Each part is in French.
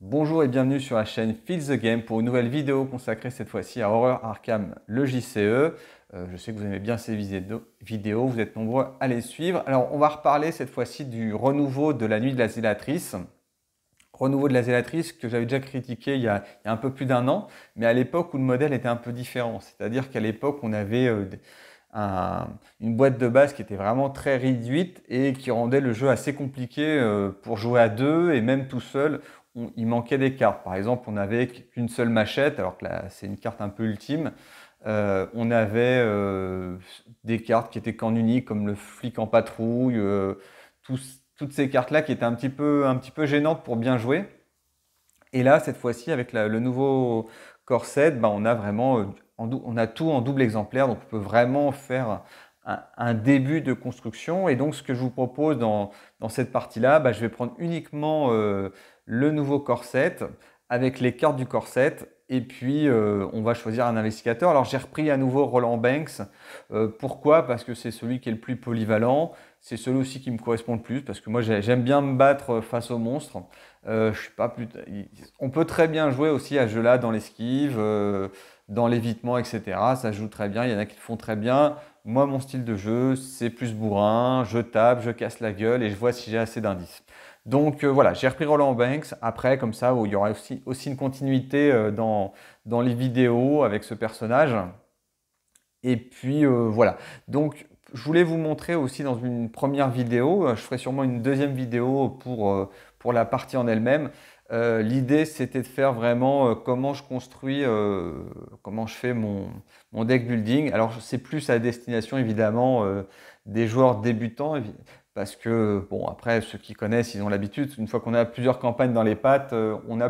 Bonjour et bienvenue sur la chaîne Feel the Game pour une nouvelle vidéo consacrée cette fois-ci à Horror Arkham, le JCE. Je sais que vous aimez bien ces vidéos, vous êtes nombreux à les suivre. Alors on va reparler cette fois-ci du renouveau de la nuit de la Zélatrice. Renouveau de la Zélatrice que j'avais déjà critiqué il y a un peu plus d'un an, mais à l'époque où le modèle était un peu différent. C'est-à-dire qu'à l'époque on avait une boîte de base qui était vraiment très réduite et qui rendait le jeu assez compliqué pour jouer à deux et même tout seul. Il manquait des cartes. Par exemple, on n'avait qu'une seule machette, alors que là, c'est une carte un peu ultime. On avait des cartes qui étaient qu'en unique, comme le flic en patrouille, toutes ces cartes-là qui étaient un petit peu gênantes pour bien jouer. Et là, cette fois-ci, avec le nouveau corset, bah, on a vraiment on a tout en double exemplaire, donc on peut vraiment faire un début de construction. Et donc, ce que je vous propose dans cette partie-là, bah, je vais prendre uniquement le nouveau corset avec les cartes du corset. Et puis, on va choisir un investigateur. Alors, j'ai repris à nouveau Roland Banks. Pourquoi? Parce que c'est celui qui est le plus polyvalent. C'est celui aussi qui me correspond le plus. Parce que moi, j'aime bien me battre face aux monstres. Je suis pas plus... On peut très bien jouer aussi à ce jeu-là dans l'esquive, dans l'évitement, etc. Ça joue très bien. Il y en a qui le font très bien. Moi, mon style de jeu, c'est plus bourrin. Je tape, je casse la gueule et je vois si j'ai assez d'indices. Donc voilà, j'ai repris Roland Banks. Après, comme ça, où il y aura aussi une continuité dans les vidéos avec ce personnage. Et puis voilà. Donc je voulais vous montrer aussi dans une première vidéo, je ferai sûrement une deuxième vidéo pour la partie en elle-même. L'idée c'était de faire vraiment comment je construis, comment je fais mon deck building. Alors c'est plus à destination évidemment des joueurs débutants. Parce que, bon, après, ceux qui connaissent, ils ont l'habitude. Une fois qu'on a plusieurs campagnes dans les pattes, on a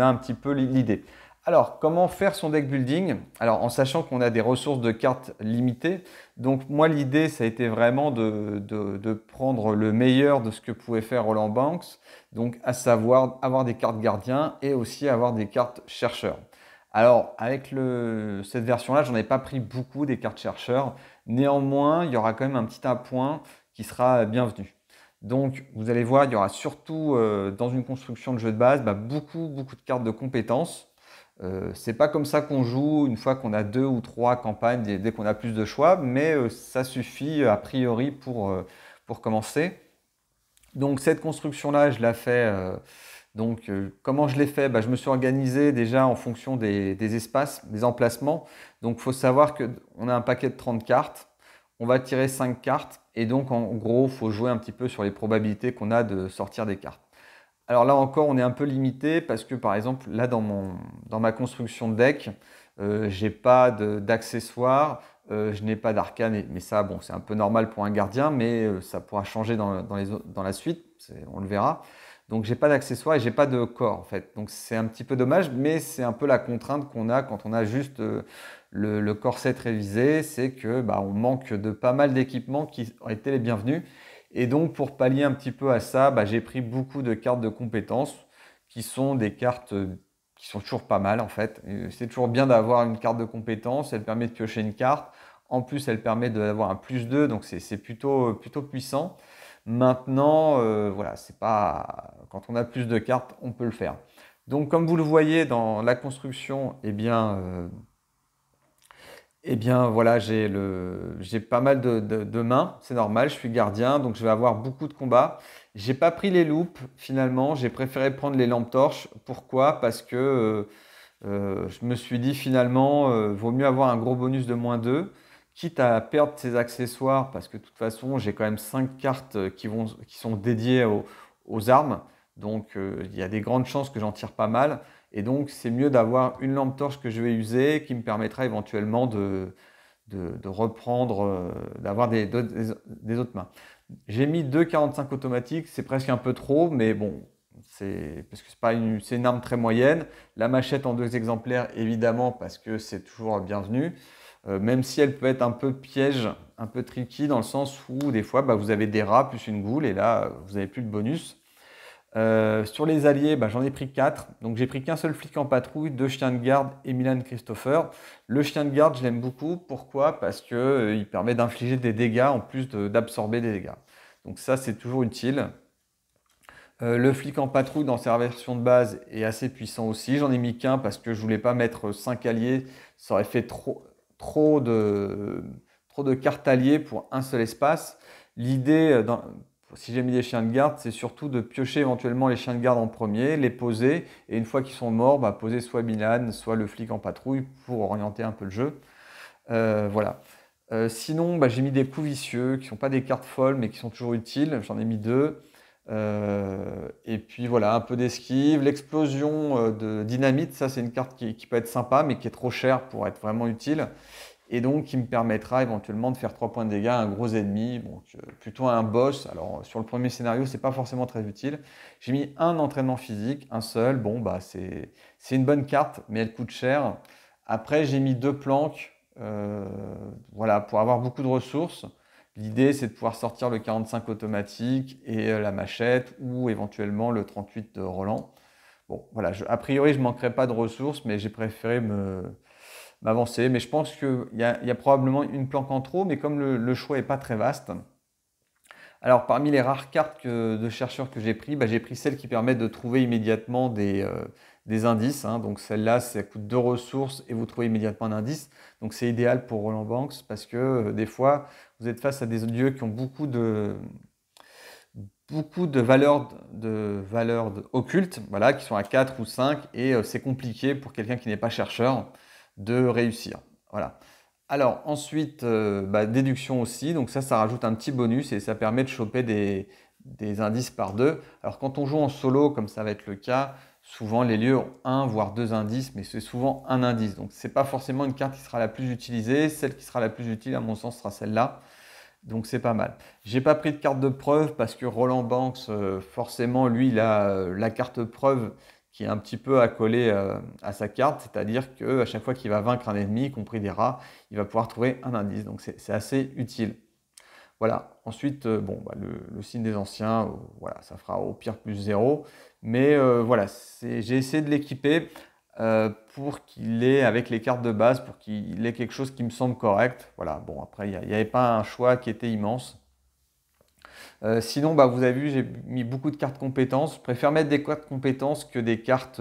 un petit peu l'idée. Alors, comment faire son deck building? Alors, en sachant qu'on a des ressources de cartes limitées. Donc, moi, l'idée, ça a été vraiment de prendre le meilleur de ce que pouvait faire Roland Banks. Donc, à savoir avoir des cartes gardiens et aussi avoir des cartes chercheurs. Alors, avec cette version-là, j'en ai pas pris beaucoup des cartes chercheurs. Néanmoins, il y aura quand même un petit appoint qui sera bienvenu. Donc, vous allez voir, il y aura surtout dans une construction de jeu de base, bah, beaucoup de cartes de compétences. C'est pas comme ça qu'on joue une fois qu'on a deux ou trois campagnes, dès qu'on a plus de choix, mais ça suffit a priori pour commencer. Donc cette construction-là, je la fais. Comment je l'ai fait? Bah, je me suis organisé déjà en fonction des espaces, des emplacements. Donc il faut savoir qu'on a un paquet de 30 cartes. On va tirer 5 cartes et donc en gros, il faut jouer un petit peu sur les probabilités qu'on a de sortir des cartes. Alors là encore, on est un peu limité parce que par exemple, là dans ma construction de deck, j'ai pas d'accessoires, je n'ai pas d'arcane, mais ça, bon, c'est un peu normal pour un gardien, mais ça pourra changer dans la suite, on le verra. Donc j'ai pas d'accessoires et j'ai pas de corps en fait. Donc c'est un petit peu dommage, mais c'est un peu la contrainte qu'on a quand on a juste le corset révisé, c'est que bah, on manque de pas mal d'équipements qui auraient été les bienvenus. Et donc, pour pallier un petit peu à ça, bah, j'ai pris beaucoup de cartes de compétences qui sont des cartes qui sont toujours pas mal en fait. C'est toujours bien d'avoir une carte de compétence, elle permet de piocher une carte. En plus, elle permet d'avoir un +2, donc c'est plutôt puissant. Maintenant, voilà, c'est pas quand on a plus de cartes, on peut le faire. Donc, comme vous le voyez dans la construction, eh bien, voilà, j'ai pas mal de mains, c'est normal, je suis gardien, donc je vais avoir beaucoup de combats. J'ai pas pris les loupes finalement, j'ai préféré prendre les lampes torches. Pourquoi? Parce que je me suis dit finalement, vaut mieux avoir un gros bonus de -2, quitte à perdre ses accessoires, parce que de toute façon, j'ai quand même 5 cartes qui sont dédiées aux armes. Donc il y a des grandes chances que j'en tire pas mal. Et donc, c'est mieux d'avoir une lampe torche que je vais user qui me permettra éventuellement de reprendre, d'avoir des autres mains. J'ai mis 2,45 automatiques, c'est presque un peu trop, mais bon, parce que c'est une arme très moyenne. La machette en 2 exemplaires, évidemment, parce que c'est toujours bienvenu. Même si elle peut être un peu piège, un peu tricky, dans le sens où des fois, bah, vous avez des rats plus une goule, et là, vous n'avez plus de bonus. Sur les alliés, bah, j'en ai pris 4. Donc j'ai pris qu'un seul flic en patrouille, 2 chiens de garde et Milan Christopher. Le chien de garde, je l'aime beaucoup. Pourquoi? Parce que il permet d'infliger des dégâts en plus d'absorber des dégâts. Donc ça, c'est toujours utile. Le flic en patrouille dans sa version de base est assez puissant aussi. J'en ai mis qu'un parce que je voulais pas mettre 5 alliés. Ça aurait fait trop de, trop de cartes alliées pour un seul espace. L'idée, si j'ai mis des chiens de garde, c'est surtout de piocher éventuellement les chiens de garde en premier, les poser, et une fois qu'ils sont morts, bah, poser soit Milan, soit le flic en patrouille pour orienter un peu le jeu. Voilà. Sinon, bah, j'ai mis des coups vicieux qui ne sont pas des cartes folles, mais qui sont toujours utiles. J'en ai mis deux. Et puis voilà, un peu d'esquive. L'explosion de dynamite, ça c'est une carte qui peut être sympa, mais qui est trop chère pour être vraiment utile. Et donc qui me permettra éventuellement de faire 3 points de dégâts à un gros ennemi, donc plutôt à un boss. Alors sur le premier scénario, c'est pas forcément très utile. J'ai mis un entraînement physique, un seul. Bon, bah c'est une bonne carte, mais elle coûte cher. Après, j'ai mis 2 planques, voilà, pour avoir beaucoup de ressources. L'idée, c'est de pouvoir sortir le 45 automatique et la machette ou éventuellement le 38 de Roland. Bon, voilà, a priori, je ne manquerai pas de ressources, mais j'ai préféré m'avancer. Mais je pense qu'il y a probablement une planque en trop, mais comme le choix n'est pas très vaste. Alors, parmi les rares cartes de chercheurs que j'ai pris, bah, j'ai pris celles qui permettent de trouver immédiatement des indices. Hein. Donc, celle-là, ça coûte 2 ressources et vous trouvez immédiatement un indice. Donc, c'est idéal pour Roland Banks parce que des fois, vous êtes face à des lieux qui ont beaucoup de valeurs occultes, voilà, qui sont à 4 ou 5, et c'est compliqué pour quelqu'un qui n'est pas chercheur de réussir. Voilà. Alors ensuite, bah, déduction aussi, donc ça rajoute un petit bonus et ça permet de choper des indices par deux. Alors quand on joue en solo, comme ça va être le cas, souvent les lieux ont un voire deux indices, mais c'est souvent un indice. Donc c'est pas forcément une carte qui sera la plus utilisée, celle qui sera la plus utile à mon sens sera celle-là. Donc c'est pas mal. J'ai pas pris de carte de preuve parce que Roland Banks, forcément, lui, il a la carte preuve qui est un petit peu accolée à sa carte, c'est-à-dire qu'à chaque fois qu'il va vaincre un ennemi, y compris des rats, il va pouvoir trouver un indice. Donc c'est assez utile. Voilà. Ensuite, bon, bah, le signe des anciens, voilà, ça fera au pire plus 0. Mais voilà, j'ai essayé de l'équiper pour qu'il ait, avec les cartes de base, pour qu'il ait quelque chose qui me semble correct. Voilà, bon, après, il n'y avait pas un choix qui était immense. Sinon, bah, vous avez vu, j'ai mis beaucoup de cartes compétences. Je préfère mettre des cartes compétences que des cartes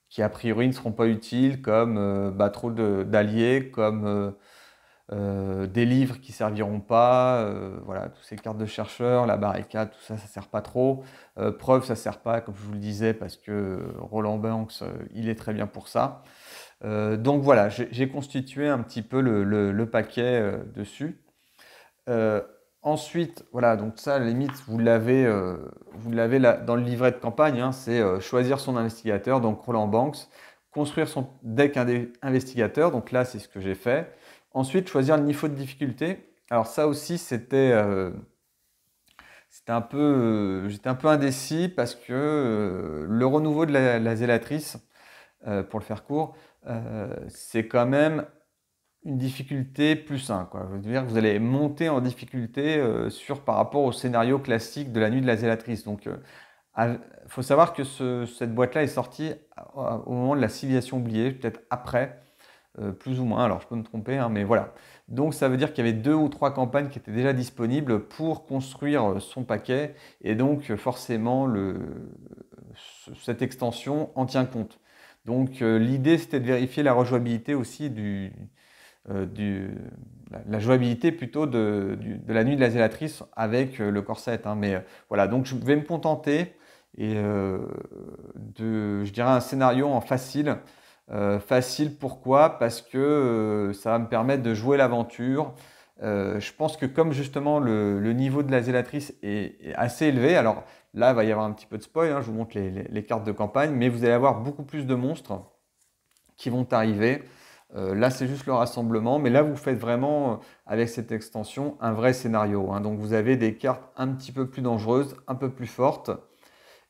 qui, a priori, ne seront pas utiles, comme bah, trop d'alliés, comme des livres qui serviront pas, voilà, toutes ces cartes de chercheurs, la barricade, tout ça, ça sert pas trop. Preuve, ça sert pas, comme je vous le disais, parce que Roland Banks, il est très bien pour ça. Donc voilà, j'ai constitué un petit peu le paquet dessus. Euh, Ensuite, voilà, donc ça, à la limite, vous l'avez dans le livret de campagne, hein, c'est choisir son investigateur, donc Roland Banks, construire son deck investigateur, donc là, c'est ce que j'ai fait. Ensuite, choisir le niveau de difficulté. Alors ça aussi, j'étais un peu indécis parce que le renouveau de la zélatrice, pour le faire court, c'est quand même une difficulté plus 1, quoi. Je veux dire que vous allez monter en difficulté par rapport au scénario classique de la nuit de la zélatrice. Donc, il faut savoir que cette boîte-là est sortie au moment de la civilisation oubliée, peut-être après, plus ou moins. Alors, je peux me tromper, hein, mais voilà. Donc, ça veut dire qu'il y avait 2 ou 3 campagnes qui étaient déjà disponibles pour construire son paquet. Et donc, forcément, cette extension en tient compte. Donc, l'idée, c'était de vérifier la rejouabilité aussi la jouabilité plutôt de la nuit de la zélatrice avec le corset. Hein. Mais voilà, donc je vais me contenter et je dirais un scénario en facile. Facile pourquoi? Parce que ça va me permettre de jouer l'aventure. Je pense que comme justement le niveau de la zélatrice est assez élevé, alors là il va y avoir un petit peu de spoil, hein, je vous montre les cartes de campagne, mais vous allez avoir beaucoup plus de monstres qui vont arriver. Là, c'est juste le rassemblement, mais là, vous faites vraiment, avec cette extension, un vrai scénario. Hein. Donc, vous avez des cartes un petit peu plus dangereuses, un peu plus fortes,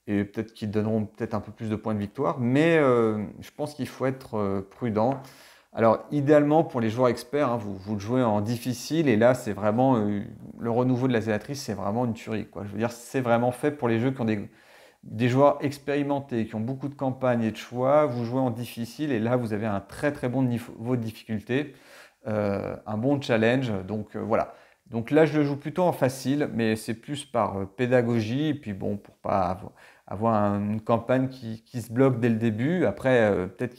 et peut-être qui donneront peut-être un peu plus de points de victoire, mais je pense qu'il faut être prudent. Alors, idéalement, pour les joueurs experts, hein, vous le jouez en difficile, et là, c'est vraiment le renouveau de la zélatrice, c'est vraiment une tuerie, quoi. Je veux dire, c'est vraiment fait pour les jeux qui ont des joueurs expérimentés qui ont beaucoup de campagnes et de choix, vous jouez en difficile et là vous avez un très très bon niveau de difficulté, un bon challenge. Donc voilà. Donc là, je le joue plutôt en facile, mais c'est plus par pédagogie, et puis bon, pour pas avoir une campagne qui se bloque dès le début. Après, peut-être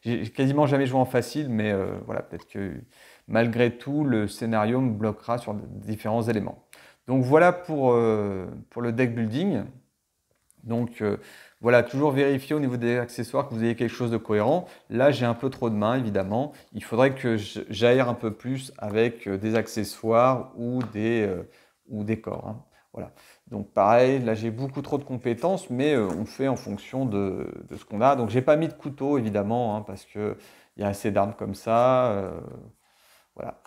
j'ai quasiment jamais joué en facile, mais voilà, peut-être que malgré tout, le scénario me bloquera sur différents éléments. Donc voilà pour le deck building. Donc voilà, toujours vérifier au niveau des accessoires que vous ayez quelque chose de cohérent. Là, j'ai un peu trop de mains, évidemment. Il faudrait que j'aère un peu plus avec des accessoires ou des corps, hein. Voilà. Donc pareil, là j'ai beaucoup trop de compétences, mais on fait en fonction de ce qu'on a. Donc j'ai pas mis de couteau, évidemment, hein, parce qu'il y a assez d'armes comme ça. Voilà.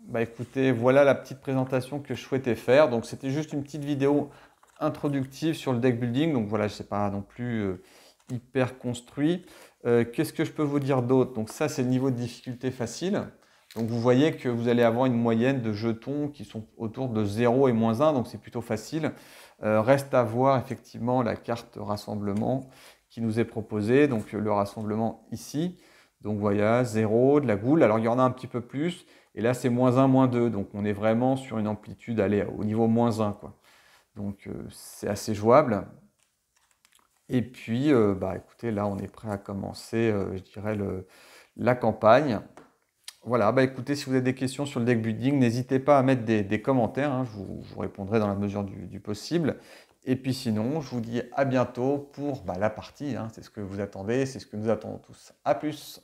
Bah écoutez, voilà la petite présentation que je souhaitais faire. Donc c'était juste une petite vidéo introductive sur le deck building. Donc voilà, je ne sais pas non plus hyper construit. Qu'est-ce que je peux vous dire d'autre? Donc ça, c'est le niveau de difficulté facile. Donc vous voyez que vous allez avoir une moyenne de jetons qui sont autour de 0 et -1, donc c'est plutôt facile. Reste à voir effectivement la carte rassemblement qui nous est proposée. Donc le rassemblement ici. Donc voilà, 0, de la goule. Alors il y en a un petit peu plus. Et là, c'est -1, -2. Donc on est vraiment sur une amplitude, allez, au niveau -1, quoi. Donc c'est assez jouable. Et puis, bah, écoutez, là, on est prêt à commencer, je dirais, la campagne. Voilà, bah, écoutez, si vous avez des questions sur le deck building, n'hésitez pas à mettre des commentaires, hein, je vous répondrai dans la mesure du possible. Et puis sinon, je vous dis à bientôt pour bah, la partie, hein, c'est ce que vous attendez, c'est ce que nous attendons tous. À plus!